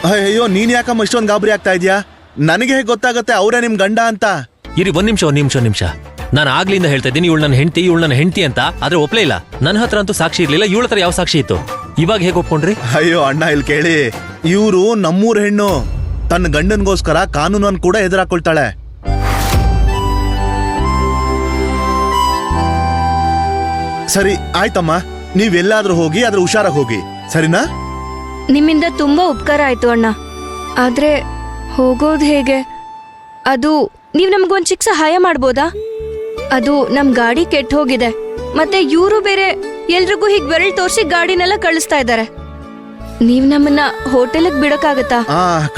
ಅಯ್ಯೋ ನೀನ್ ಯಾಕಮ್ಮ ಇಷ್ಟೊಂದು ಗಾಬರಿ ಆಗ್ತಾ ಇದೀಯಾ? ನನಗೆ ಹೇಗೆ ಗೊತ್ತಾಗತ್ತೆ ಅವರೇ ನಿಮ್ ಗಂಡ ಅಂತ? ಇರಿ ಒಂದ್ ನಿಮಿಷ. ನಾನು ಆಗ್ಲಿಂದ ಹೇಳ್ತಾ ಇದ್ದೀನಿ ಇವಳು ನನ್ನ ಹೆಂಡತಿ ಅಂತ. ಆದ್ರೆ ಒಪ್ಲೇ ಇಲ್ಲ. ನನ್ನ ಹತ್ರ ಅಂತೂ ಸಾಕ್ಷಿ ಇರ್ಲಿಲ್ಲ. ಇವಳ ಹತ್ರ ಯಾವ ಸಾಕ್ಷಿ ಇತ್ತು? ಇವಾಗ ಹೇಗೆ ಒಪ್ಕೊಂಡ್ರಿ? ಅಯ್ಯೋ ಅಣ್ಣ, ಇಲ್ಲಿ ಕೇಳಿ. ಇವರು ನಮ್ಮೂರ್ ಹೆಣ್ಣು. ತನ್ನ ಗಂಡನ್ಗೋಸ್ಕರ ಕಾನೂನನ್ನು ಕೂಡ ಎದುರಾಕೊಳ್ತಾಳೆ. ಸರಿ ಆಯ್ತಮ್ಮ, ನೀವೆಲ್ಲಾದ್ರೂ ಹೋಗಿ ಅದ್ರ ಹುಷಾರಾಗಿ ಹೋಗಿ, ಸರಿನಾ? ನಿಮ್ಮಿಂದ ತುಂಬಾ ಉಪಕಾರ ಆಯ್ತು ಅಣ್ಣ. ಆದ್ರೆ ಹೋಗೋದು ಹೇಗೆ? ಅದು ನೀವ್ ನಮ್ಗೊಂದ್ ಚಿಕ್ಕ ಸಹಾಯ ಮಾಡ್ಬೋದಾ? ಅದು ನಮ್ ಗಾಡಿ ಕೆಟ್ಟ ಹೋಗಿದೆ. ಮತ್ತೆ ಇವರು ಬೇರೆ ಎಲ್ರಿಗೂ ಹೀಗ್ ಬೆರಳು ತೋರಿಸಿ ಗಾಡಿನೆಲ್ಲ ಕಳಿಸ್ತಾ ಇದ್ದಾರೆ. ನೀವ್ ನಮ್ಮನ್ನ ಹೋಟೆಲ್ಗೆ ಬಿಡಕ್ಕಾಗತ್ತಾ?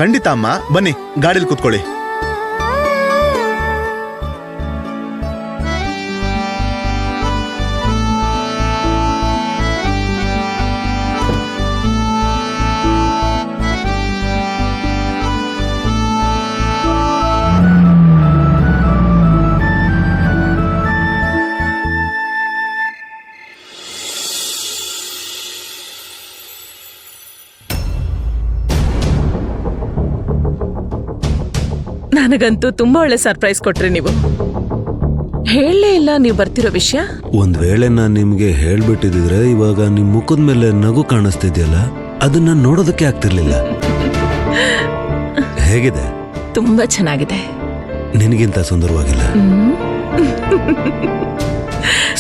ಖಂಡಿತ ಅಮ್ಮ, ಬನ್ನಿ ಗಾಡಿಲಿ ಕೂತ್ಕೊಳ್ಳಿ. ನನಗಂತೂ ತುಂಬಾ ಒಳ್ಳೆ ಸರ್ಪ್ರೈಸ್ ಕೊಟ್ರಿ ನೀವು. ಹೇಳಲೇ ಇಲ್ಲ ನೀವು ಬರ್ತಿರೋ ವಿಷಯ. ಒಂದ್ ವೇಳೆ ನಾನ್ ನಿಮ್ಗೆ ಹೇಳ್ಬಿಟ್ಟಿದ್ರೆ ಇವಾಗ ನಿಮ್ ಮುಖದ ಮೇಲೆ ನಗು ಕಾಣಿಸ್ತಿದ್ಯಲ್ಲ, ಅದನ್ನ ನೋಡೋದಕ್ಕೆ ಆಗ್ತಿರ್ಲಿಲ್ಲ. ಹೇಗಿದೆ? ತುಂಬಾ ಚೆನ್ನಾಗಿದೆ. ನಿನಗಿಂತ ಸುಂದರವಾಗಿಲ್ಲ.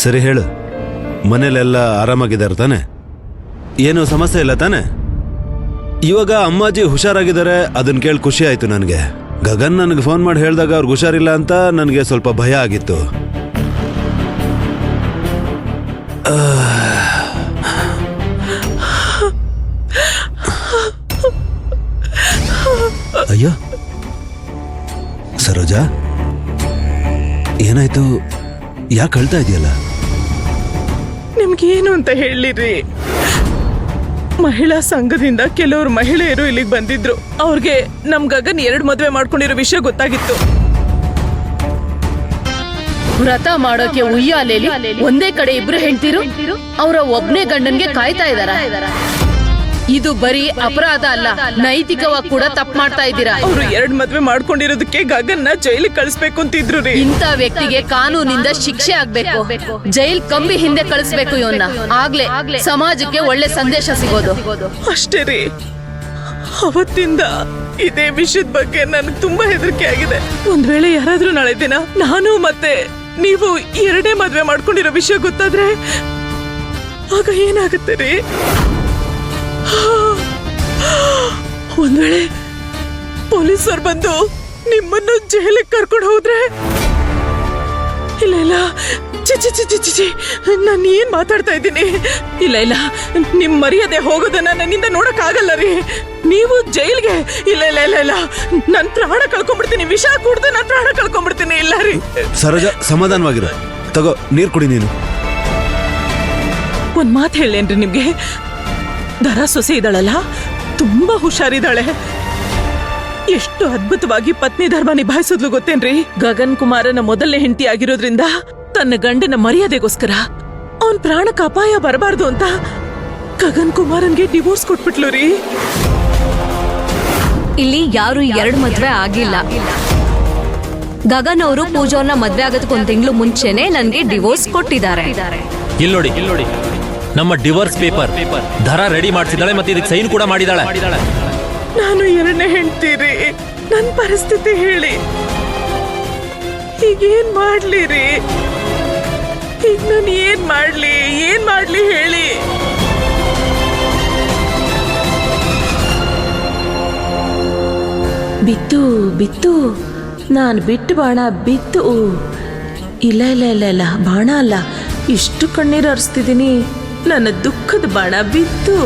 ಸರಿ ಹೇಳು, ಮನೇಲೆಲ್ಲ ಆರಾಮಾಗಿದ್ದಾರೆ ತಾನೆ? ಏನು ಸಮಸ್ಯೆ ಇಲ್ಲ ತಾನೆ? ಇವಾಗ ಅಮ್ಮಾಜಿ ಹುಷಾರಾಗಿದ್ದಾರೆ, ಅದನ್ನ ಕೇಳಿ ಖುಷಿ ಆಯ್ತು ನನಗೆ. ಗಗನ್ ನನಗೆ ಫೋನ್ ಮಾಡಿ ಹೇಳಿದಾಗ ಅವ್ರಿಗೆ ಹುಷಾರಿಲ್ಲ ಅಂತ ನನಗೆ ಸ್ವಲ್ಪ ಭಯ ಆಗಿತ್ತು. ಅಯ್ಯೋ ಸರೋಜಾ, ಏನಾಯ್ತು? ಯಾಕೆ ಅಳ್ತಾ ಇದೆಯಲ್ಲ? ನಿಮ್ಗೇನು ಅಂತ ಹೇಳಿರಿ. ಮಹಿಳಾ ಸಂಘದಿಂದ ಕೆಲವರು ಮಹಿಳೆಯರು ಇಲ್ಲಿಗೆ ಬಂದಿದ್ರು. ಅವ್ರಿಗೆ ನಮ್ ಗಗನ್ 2 ಮದ್ವೆ ಮಾಡ್ಕೊಂಡಿರೋ ವಿಷಯ ಗೊತ್ತಾಗಿತ್ತು. ವ್ರತ ಮಾಡೋಕೆ ಉಯ್ಯಾಲೆಲಿ ಒಂದೇ ಕಡೆ ಇಬ್ರು ಹೆಂಡ್ತಿರು ಅವರ ಒಬ್ನೇ ಗಂಡನ್ಗೆ ಕಾಯ್ತಾ ಇದಾರ. ಇದು ಬರೀ ಅಪರಾಧ ಅಲ್ಲ, ನೈತಿಕವಾಗಿ ಕೂಡ ತಪ್ಪು ಮಾಡ್ತಾ ಇದ್ದೀರಾ. ಅವ್ರು 2 ಮದ್ವೆ ಮಾಡ್ಕೊಂಡಿರೋದಕ್ಕೆ ಗಗನ್ನ ಜೈಲಿಗೆ ಕಳಿಸ್ಬೇಕು ಅಂತಿದ್ರು ರೀ. ಇಂಥ ವ್ಯಕ್ತಿಗೆ ಕಾನೂನಿಂದ ಶಿಕ್ಷೆ ಆಗ್ಬೇಕು. ಜೈಲ್ ಕಂಬಿ ಹಿಂದೆ ಕಳಿಸ್ಬೇಕು ಇವನ್ನ. ಆಗ್ಲೇ ಸಮಾಜಕ್ಕೆ ಒಳ್ಳೆ ಸಂದೇಶ ಸಿಗೋದು. ಅಷ್ಟೇ ರೀ. ಅವತ್ತಿಂದ ಇದೇ ವಿಷಯದ ಬಗ್ಗೆ ನನಗೆ ತುಂಬಾ ಹೆದರಿಕೆ ಆಗಿದೆ. ಒಂದ್ ವೇಳೆ ಯಾರಾದ್ರೂ ನಾಳೆ ದಿನ ನಾನು ಮತ್ತೆ ನೀವು 2 ಮದ್ವೆ ಮಾಡ್ಕೊಂಡಿರೋ ವಿಷಯ ಗೊತ್ತಾದ್ರೆ ಆಗ ಏನಾಗುತ್ತೆ ರೀ? ಒಂದ್ ವೇಳೆ ಪೊಲೀಸರು ಬಂದು ನಿಮ್ಮನ್ನು ಜೈಲಿಗೆ ಕರ್ಕೊಂಡು ಹೋದ್ರೆ? ಇಲ್ಲ ಚಿಚಿ, ನಾನು ಏನ್ ಮಾತಾಡ್ತಾ ಇದ್ದೀನಿ? ಇಲ್ಲ, ನಿಮ್ ಮರ್ಯಾದೆ ಹೋಗೋದನ್ನ ನನ್ನಿಂದ ನೋಡಕ್ ಆಗಲ್ಲ ರೀ. ನೀವು ಜೈಲ್ಗೆ? ಇಲ್ಲ, ನನ್ ಪ್ರಾಣ ಕಳ್ಕೊಂಡ್ಬಿಡ್ತೀನಿ. ವಿಷ ಕುಡ್ದು ನನ್ ಪ್ರಾಣ ಕಳ್ಕೊಂಡ್ಬಿಡ್ತೀನಿ. ಇಲ್ಲ ರೀ. ಸರೋಜಾ, ಸಮಾಧಾನವಾಗಿರು. ತಗೋ, ನೀರ್ ಕುಡಿ ನೀನು. ಒಂದ್ ಮಾತು ಹೇಳೇನ್ರಿ ನಿಮ್ಗೆ? ದರ ಸೊಸೆ ಇದ್ದಾಳಲ್ಲ, ತುಂಬಾ ಹುಷಾರಿದ್ದಾಳೆ. ಎಷ್ಟು ಅದ್ಭುತವಾಗಿ ಪತ್ನಿ ಧರ್ಮ ನಿಭಾಯಿಸಿದ್ಲು ಗೊತ್ತೇನ್ರಿ? ಗಗನ್ ಕುಮಾರನ ಮೊದಲನೇ ಹೆಂಡತಿ ಆಗಿರೋದ್ರಿಂದ ತನ್ನ ಗಂಡನ ಮರ್ಯಾದೆಗೋಸ್ಕರ ಅವನ್ ಪ್ರಾಣಕ್ಕೆ ಅಪಾಯ ಬರಬಾರ್ದು ಅಂತ ಗಗನ್ ಕುಮಾರನ್ಗೆ ಡಿವೋರ್ಸ್ ಕೊಟ್ಬಿಟ್ಲು ರೀ. ಇಲ್ಲಿ ಯಾರು 2 ಮದ್ವೆ ಆಗಿಲ್ಲ. ಗಗನ್ ಅವರು ಪೂಜಾರ್ನ ಮದ್ವೆ ಆಗೋದಕ್ಕೆ 1 ತಿಂಗಳು ಮುಂಚೆನೆ ನನ್ಗೆ ಡಿವೋರ್ಸ್ ಕೊಟ್ಟಿದ್ದಾರೆ. ಇಲ್ಲಿ ನೋಡಿ, ನಮ್ಮ ಡಿವೋರ್ಸ್ ಪೇಪರ್ ಧರ ರೆಡಿ ಮಾಡಿಸಿದಾಳೆ, ಮತ್ತೆ ಇದಕ್ಕೆ ಸೈನ್ ಕೂಡ ಮಾಡಿದಾಳೆ. ನಾನು 2ನೇ ಹೆಂಡ್ತಿ ರೀ. ನನ್ ಪರಿಸ್ಥಿತಿ ಹೇಳಿ, ಈಗೇನ್ ಮಾಡ್ಲಿ ರೀ? ಈಗ ನಾನು ಏನ್ ಮಾಡ್ಲಿ ಹೇಳಿ? ಬಿತ್ತು ನಾನು ಬಿಟ್ಟು ಬಾಣ ಬಿತ್ತು. ಇಲ್ಲ, ಬಾಣ ಅಲ್ಲ. ಇಷ್ಟು ಕಣ್ಣೀರು ಹರಿಸ್ತಿದ್ದೀನಿ. ನನ್ನ ದುಃಖದ ಬಾಣ ಬಿತ್ತು.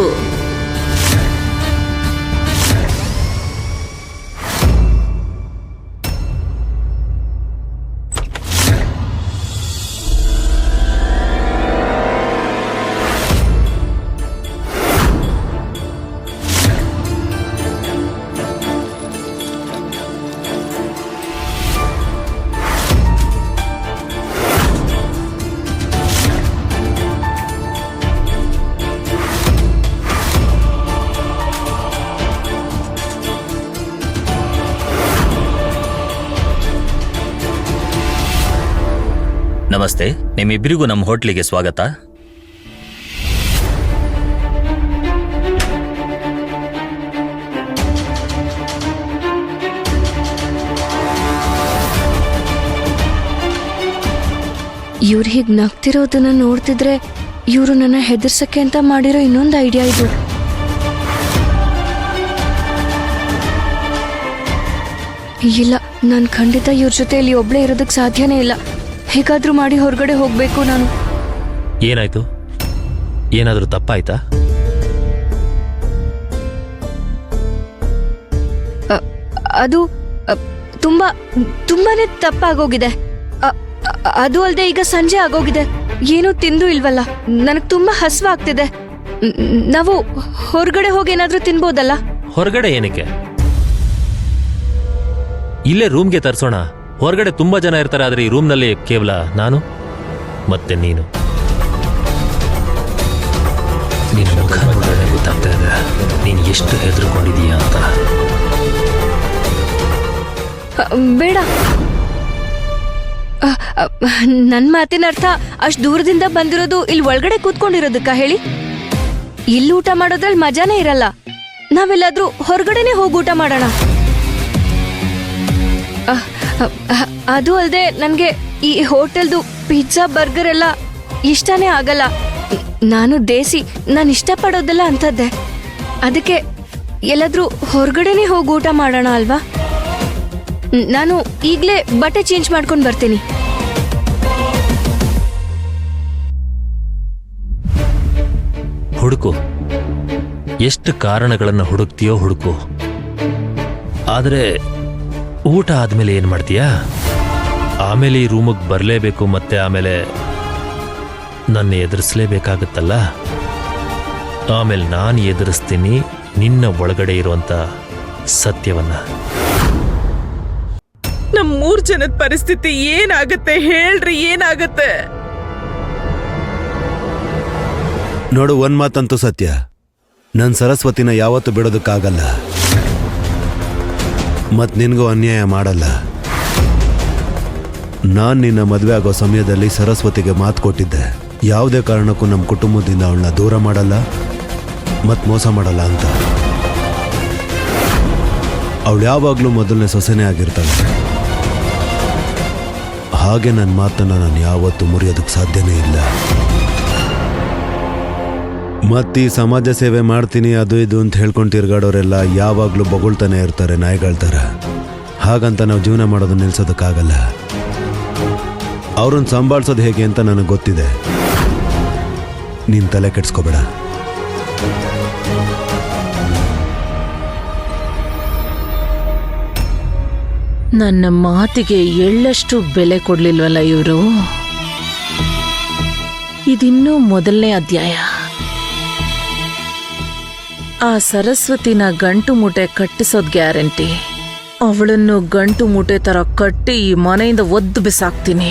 ನಮಸ್ತೆ, ನಿಮ್ಮಿಬ್ಬರಿಗೂ ನಮ್ಮ ಹೋಟ್ಲಿಗೆ ಸ್ವಾಗತ. ಇವ್ರು ಹೀಗೆ ನಗ್ತಿರೋದನ್ನ ನೋಡ್ತಿದ್ರೆ ಇವರು ನನ್ನ ಹೆದರ್ಸಕ್ಕೆ ಅಂತ ಮಾಡಿರೋ ಇನ್ನೊಂದು ಐಡಿಯಾ ಇದು. ಇಲ್ಲ, ನಾನು ಖಂಡಿತ ಇವ್ರ ಜೊತೆ ಇಲ್ಲಿ ಒಬ್ಳೇ ಇರೋದಕ್ಕೆ ಸಾಧ್ಯನೇ ಇಲ್ಲ. ಹೇಗಾದ್ರೂ ಮಾಡಿ ಹೊರಗಡೆ ಹೋಗ್ಬೇಕು ನಾನು. ಏನಾಯ್ತು? ಏನಾದರೂ ತಪ್ಪಾಯ್ತಾ? ಅದು ತುಂಬಾನೇ ತಪ್ಪಾಗೋಗಿದೆ. ಅದು ಅಲ್ಲದೆ ಈಗ ಸಂಜೆ ಆಗೋಗಿದೆ, ಏನೂ ತಿಂದು ಇಲ್ವಲ್ಲ. ನನಗೆ ತುಂಬಾ ಹಸಿವಾಗ್ತಿದೆ. ನಾವು ಹೊರಗಡೆ ಹೋಗಿ ಏನಾದ್ರೂ ತಿನ್ಬೋದಲ್ಲ? ಹೊರಗಡೆ ಏನಕ್ಕೆ? ಇಲ್ಲೇ ರೂಮ್ಗೆ ತರಿಸೋಣ. ಹೊರಗಡೆ ತುಂಬಾ ಜನ ಇರ್ತಾರೆ, ಆದ್ರೆ ಈ ರೂಮ್ನಲ್ಲಿ ಕೇವಲ ನಾನು ಮತ್ತೆ ನೀನು. ನಿನ್ನ ಮುಖ ನೋಡಿದ್ರೆ ಗೊತ್ತಾಗ್ತಾ ಇದೆ ನೀನು ಎಷ್ಟು ಹೆದರ್ಕೊಂಡಿದೀಯ ಅಂತ. ಬೇಡ, ನನ್ನ ಮಾತಿನ ಅರ್ಥ ಅಷ್ಟು ದೂರದಿಂದ ಬಂದಿರೋದು ಇಲ್ಲಿ ಒಳಗಡೆ ಕೂತ್ಕೊಂಡಿರೋದಕ್ಕ ಹೇಳಿ? ಇಲ್ಲಿ ಊಟ ಮಾಡೋದ್ರಲ್ಲಿ ಮಜಾನೇ ಇರಲ್ಲ. ನಾವೆಲ್ಲಾದ್ರೂ ಹೊರಗಡೆನೆ ಹೋಗಿ ಊಟ ಮಾಡೋಣ. ಅದು ಅಲ್ಲದೆ ನನಗೆ ಈ ಹೋಟೆಲ್ದು ಪಿಜ್ಜಾ ಬರ್ಗರ್ ಎಲ್ಲ ಇಷ್ಟನೇ ಆಗಲ್ಲ. ನಾನು ದೇಸಿ, ನಾನು ಇಷ್ಟಪಡೋದೆಲ್ಲ ಅಂಥದ್ದೇ. ಅದಕ್ಕೆ ಎಲ್ಲಾದ್ರೂ ಹೊರಗಡೆನೆ ಹೋಗಿ ಊಟ ಮಾಡೋಣ ಅಲ್ವಾ? ನಾನು ಈಗಲೇ ಬಟ್ಟೆ ಚೇಂಜ್ ಮಾಡ್ಕೊಂಡು ಬರ್ತೀನಿ. ಹುಡುಕು, ಎಷ್ಟು ಕಾರಣಗಳನ್ನು ಹುಡುಕ್ತೀಯೋ ಹುಡುಕು. ಆದರೆ ಊಟ ಆದ್ಮೇಲೆ ಏನ್ ಮಾಡ್ತೀಯಾ? ಆಮೇಲೆ ಈ ರೂಮಿಗೆ ಬರಲೇಬೇಕು, ಮತ್ತೆ ಆಮೇಲೆ ನನ್ನ ಎದುರಿಸಲೇಬೇಕಾಗತ್ತಲ್ಲ. ಆಮೇಲೆ ನಾನು ಎದುರಿಸ್ತೀನಿ ನಿನ್ನ ಒಳಗಡೆ ಇರುವಂತ ಸತ್ಯವನ್ನ. ನಮ್ 3 ಜನದ ಪರಿಸ್ಥಿತಿ ಏನಾಗತ್ತೆ ಹೇಳ್ರಿ, ಏನಾಗತ್ತೆ? ನೋಡು, ಒಂದ್ ಮಾತಂತೂ ಸತ್ಯ, ನನ್ ಸರಸ್ವತಿನ ಯಾವತ್ತೂ ಬಿಡೋದಕ್ಕಾಗಲ್ಲ. ಮತ್ ನಿನ್ಗೂ ಅನ್ಯಾಯ ಮಾಡಲ್ಲ. ನಾನ್ ನಿನ್ನ ಮದ್ವೆ ಆಗೋ ಸಮಯದಲ್ಲಿ ಸರಸ್ವತಿಗೆ ಮಾತು ಕೊಟ್ಟಿದ್ದೆ, ಯಾವುದೇ ಕಾರಣಕ್ಕೂ ನಮ್ಮ ಕುಟುಂಬದಿಂದ ಅವಳನ್ನ ದೂರ ಮಾಡಲ್ಲ ಮತ್ ಮೋಸ ಮಾಡಲ್ಲ ಅಂತ. ಅವಳು ಯಾವಾಗ್ಲೂ ಮೊದಲನೇ ಸೊಸೆನೇ ಆಗಿರ್ತಾಳೆ. ಹಾಗೆ ನನ್ನ ಮಾತನ್ನ ನಾನು ಯಾವತ್ತೂ ಮುರಿಯೋದಕ್ಕೆ ಸಾಧ್ಯನೇ ಇಲ್ಲ. ಮತ್ತೀ ಸಮಾಜ ಸೇವೆ ಮಾಡ್ತೀನಿ ಅದು ಇದು ಅಂತ ಹೇಳ್ಕೊಂಡು ತಿರ್ಗಾಡೋರೆಲ್ಲ ಯಾವಾಗ್ಲೂ ಬೊಗಳ್ತಾನೆ ಇರ್ತಾರೆ, ನಾಯಿಗಳ ಥರ. ಹಾಗಂತ ನಾವು ಜೀವನ ಮಾಡೋದನ್ನ ನಿಲ್ಸೋದಕ್ಕಾಗಲ್ಲ. ಅವ್ರನ್ನ ಸಂಭಾಳಿಸೋದು ಹೇಗೆ ಅಂತ ನನಗೆ ಗೊತ್ತಿದೆ. ನೀನ್ ತಲೆ ಕೆಡ್ಸ್ಕೋಬೇಡ. ನನ್ನ ಮಾತಿಗೆ ಎಳ್ಳಷ್ಟು ಬೆಲೆ ಕೊಡ್ಲಿಲ್ವಲ್ಲ ಇವರು. ಇದಿನ್ನೂ ಮೊದಲನೇ ಅಧ್ಯಾಯ. ಆ ಸರಸ್ವತಿನ ಗಂಟು ಮೂಟೆ ಕಟ್ಟಿಸೋದ್ ಗ್ಯಾರಂಟಿ. ಅವಳನ್ನು ಗಂಟು ಮೂಟೆ ತರ ಕಟ್ಟಿ ಈ ಮನೆಯಿಂದ ಒದ್ದು ಬಿಸಾಕ್ತೀನಿ.